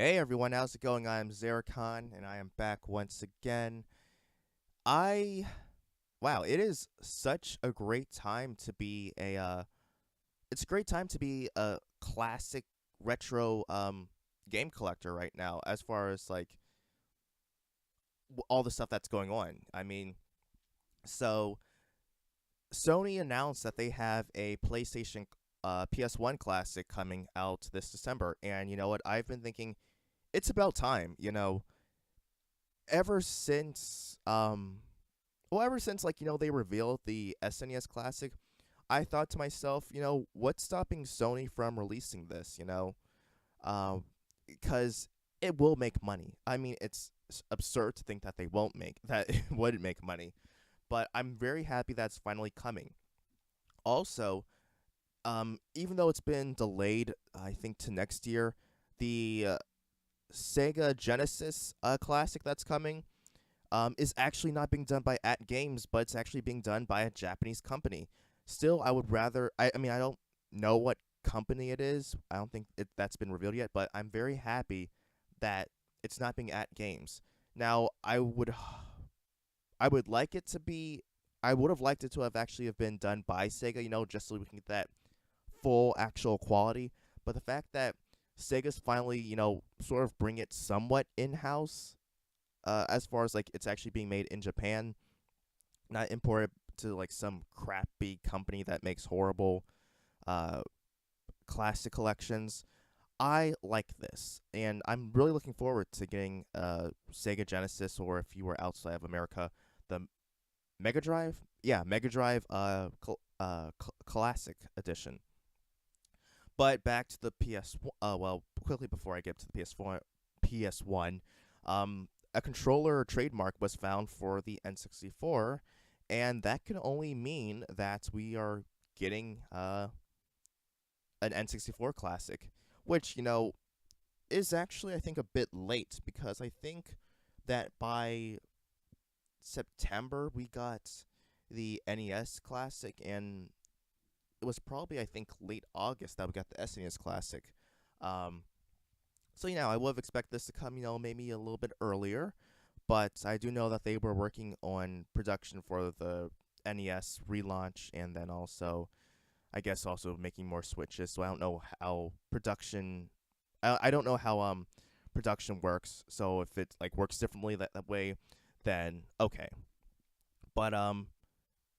Hey everyone, how's it going? I'm Xeracon, and I am back once again. I wow, it is such a great time to be it's a great time to be a classic retro game collector right now as far as like all the stuff that's going on. So Sony announced that they have a PlayStation PS1 Classic coming out this December, and you know what? I've been thinking it's about time, ever since ever since they revealed the SNES Classic, I thought to myself, what's stopping Sony from releasing this, Um because it will make money. I mean, it's absurd to think that they won't make that it wouldn't make money, but I'm very happy that's finally coming. Also, even though it's been delayed, I think to next year, the Sega Genesis Classic that's coming is actually not being done by At Games, but it's actually being done by a Japanese company. Still, I would rather. I mean, I don't know what company it is. I don't think that's been revealed yet. But I'm very happy that it's not being At Games. Now, I would like it to be. I would have liked it to have actually have been done by Sega. Just so we can get that full actual quality. But the fact that Sega's finally, sort of bring it somewhat in house, as far as like it's actually being made in Japan, not imported to like some crappy company that makes horrible uh classic collections. I like this, and I'm really looking forward to getting Sega Genesis, or if you were outside of America, the Mega Drive. Yeah, Mega Drive Classic Edition. But back to the well, quickly before I get to the PS4, PS1, a controller trademark was found for the N64, and that can only mean that we are getting an N64 Classic, which is actually I think a bit late because I think that by September we got the NES Classic, and it was probably I think late August that we got the SNES Classic. Um, so I would have expected this to come maybe a little bit earlier, but I do know that they were working on production for the NES relaunch, and then also I guess also making more switches. So I don't know how production. I don't know how production works. So if it like works differently that way, then okay.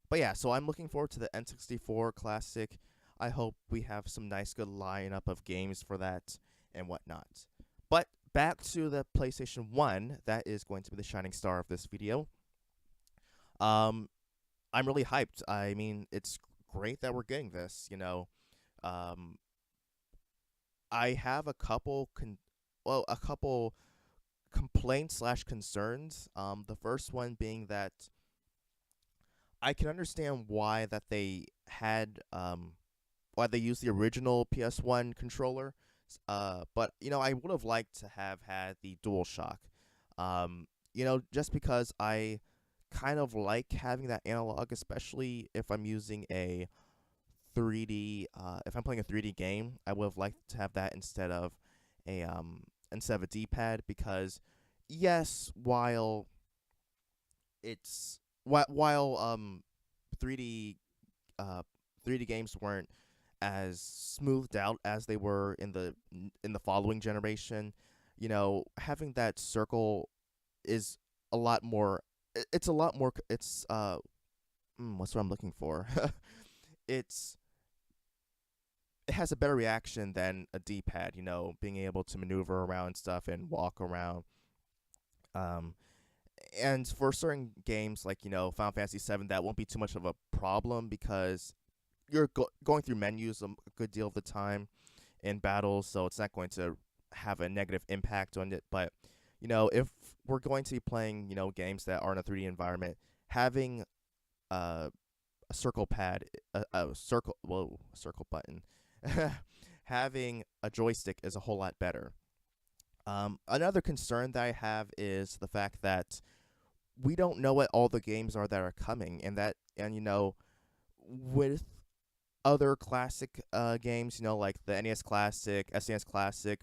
But yeah, so I'm looking forward to the N64 Classic. I hope we have some nice, good lineup of games for that and whatnot. But back to the PlayStation 1, that is going to be the shining star of this video. Um, I'm really hyped. I mean, it's great that we're getting this. Um, I have a couple complaints slash concerns. The first one being that I can understand why they used the original PS1 controller. But I would have liked to have had the DualShock. Just because I kind of like having that analog, especially if I'm using a 3D. If I'm playing a 3D game, I would have liked to have that a instead of a D-pad because yes, while 3D uh 3D games weren't as smoothed out as they were in the following generation, having that circle is a lot more. It's a lot more. It's what's what I'm looking for? it's it has a better reaction than a D-pad. Being able to maneuver around stuff and walk around. Um, and for certain games like Final Fantasy VII, that won't be too much of a problem because you're going through menus a good deal of the time in battles, so it's not going to have a negative impact on it. But if we're going to be playing games that are in a 3D environment, having a circle pad, a circle button, having a joystick is a whole lot better. Another concern that I have is the fact that we don't know what all the games are that are coming, and with other classic games, like the NES Classic, SNES Classic,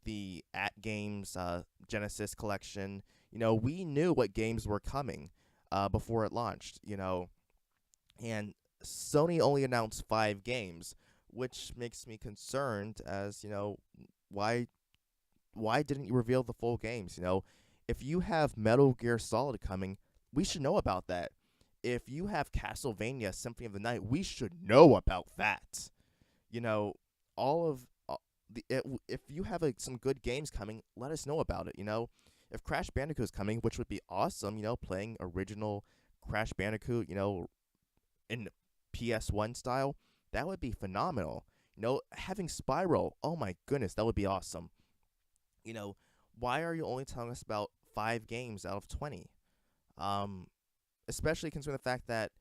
the At Games Genesis collection, we knew what games were coming before it launched, and Sony only announced 5 games, which makes me concerned as, why why didn't you reveal the full games? If you have Metal Gear Solid coming, we should know about that. If you have Castlevania Symphony of the Night, we should know about that. You know, all of if you have some good games coming, let us know about it. If Crash Bandicoot is coming, which would be awesome. Playing original Crash Bandicoot, in PS1 style, that would be phenomenal. Having Spyro, oh my goodness, that would be awesome. You know, why are you only telling us about 5 games out of 20? Um, Especially considering the fact that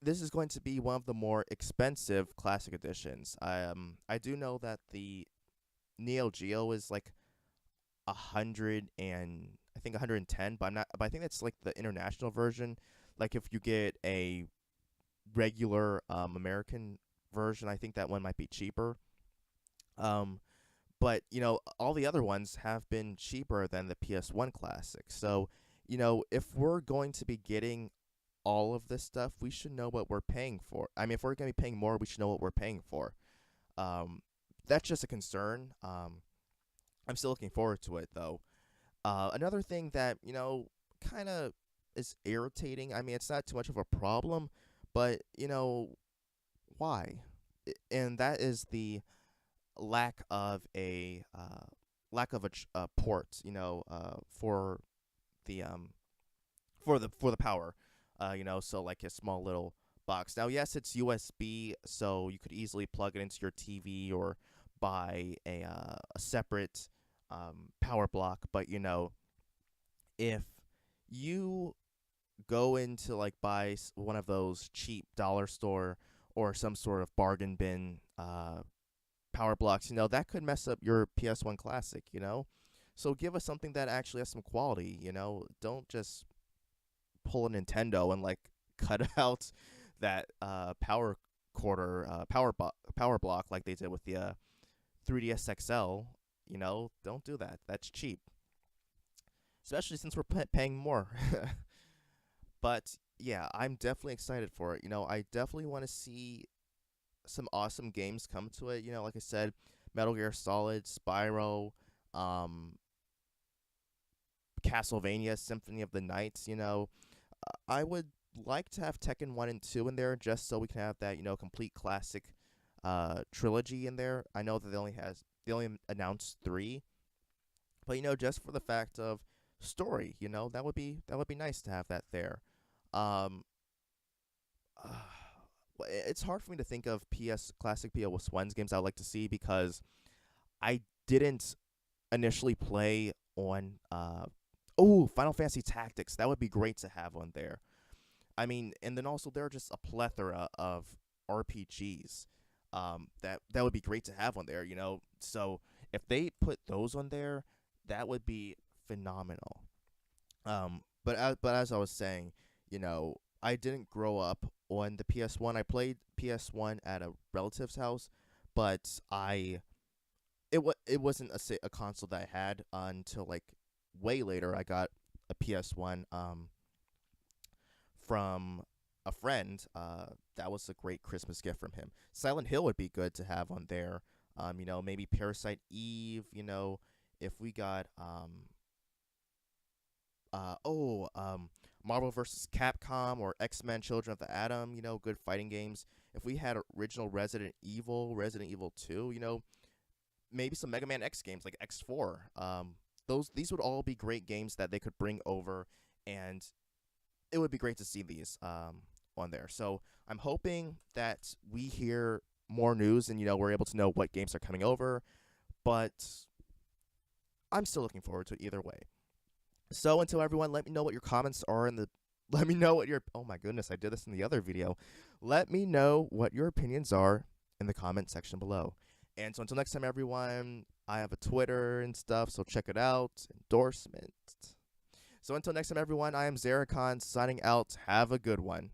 this is going to be one of the more expensive classic editions. I do know that the Neo Geo is like 100 and I think 110, but I'm not. But I think that's like the international version. Like if you get a regular American version, I think that one might be cheaper. Um, but all the other ones have been cheaper than the PS1 Classic. So if we're going to be getting all of this stuff, we should know what we're paying for. I mean, if we're going to be paying more, we should know what we're paying for. Um, that's just a concern. I'm still looking forward to it, though. Another thing that, kind of is irritating, I mean, it's not too much of a problem, but, why? And that is the lack of a port, the um for the power, so like a small little box. Now, yes, it's USB, so you could easily plug it into your TV or buy a separate power block. But if you go into like buy one of those cheap dollar store or some sort of bargain bin power blocks, that could mess up your PS1 Classic. So give us something that actually has some quality. Don't just pull a Nintendo and like cut out that power block like they did with the 3DS XL. Don't do that. That's cheap, especially since we're paying more. But yeah, I'm definitely excited for it. I definitely want to see some awesome games come to it. Like I said, Metal Gear Solid, Spyro, um, Castlevania Symphony of the Night. I would like to have Tekken 1 and 2 in there just so we can have that, complete classic trilogy in there. I know that they only announced 3, but just for the fact of story, that would be nice to have that there. Um it's hard for me to think of classic PS1's games I'd like to see because I didn't initially play on Final Fantasy Tactics. That would be great to have on there. I mean, and then also there are just a plethora of RPGs that would be great to have on there, So if they put those on there, that would be phenomenal. But as I was saying, I didn't grow up on the PS1. I played PS1 at a relative's house, but it wasn't a console that I had until like way later. I got a PS1 from a friend. That was a great Christmas gift from him. Silent Hill would be good to have on there. Maybe Parasite Eve. If we got Marvel vs. Capcom or X-Men Children of the Atom, good fighting games. If we had original Resident Evil 2, maybe some Mega Man X games like X4. These would all be great games that they could bring over, and it would be great to see these on there. So I'm hoping that we hear more news and we're able to know what games are coming over, but I'm still looking forward to it either way. So until everyone, let me know what your comments are let me know what your, oh my goodness, I did this in the other video. Let me know what your opinions are in the comment section below. And so until next time, everyone, I have a Twitter and stuff, so check it out. Endorsement. So until next time, everyone, I am iamxeracon signing out. Have a good one.